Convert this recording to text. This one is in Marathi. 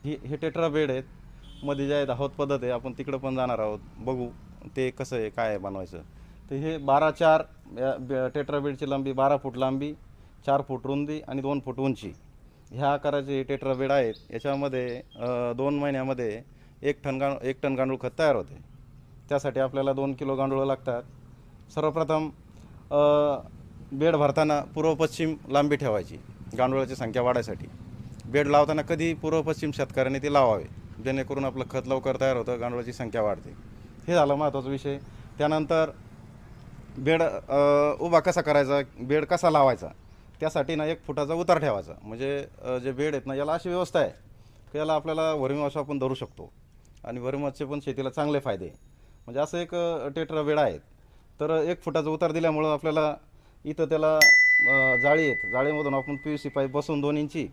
हे टेट्रा बेड आहेत. मध्ये जे आहे धावत पद्धत आहे, आपण तिकडं पण जाणार आहोत, बघू ते कसं आहे काय आहे बनवायचं. तर हे 12-4 टेट्रा बेडची लांबी 12 फूट लांबी, 4 फूट रुंदी आणि 2 फूट उंची ह्या आकाराचे टेट्रा बेड आहेत. याच्यामध्ये 2 महिन्यामध्ये 1 टन गांडूळ खत तयार होते. त्यासाठी आपल्याला 2 किलो गांडूळ लागतात. सर्वप्रथम बेड भरताना पूर्व पश्चिम लांबी ठेवायची गांडुळाची संख्या वाढायसाठी. बेड लावताना कधी पूर्व पश्चिम शेतकऱ्याने ते लावावे, जेणेकरून आपलं खत लवकर तयार होतं, गांडुळाची संख्या वाढते. हे झालं महत्त्वाचा विषय. त्यानंतर बेड उभा कसा करायचा, बेड कसा लावायचा, त्यासाठी ना 1 फुटाचा उतार ठेवायचा. म्हणजे जे बेड आहेत ना, याला अशी व्यवस्था आहे की याला आपल्याला वर्मीवॉश आपण धरू शकतो आणि वर्मीवॉशचे पण शेतीला चांगले फायदे. म्हणजे असं एक टेट्रा बेड आहे. तर 1 फुटाचा उतार दिल्यामुळं आपल्याला इथं त्याला जाळी आहेत, जाळीमधून आपण PVC पाईप बसवून 2 इंची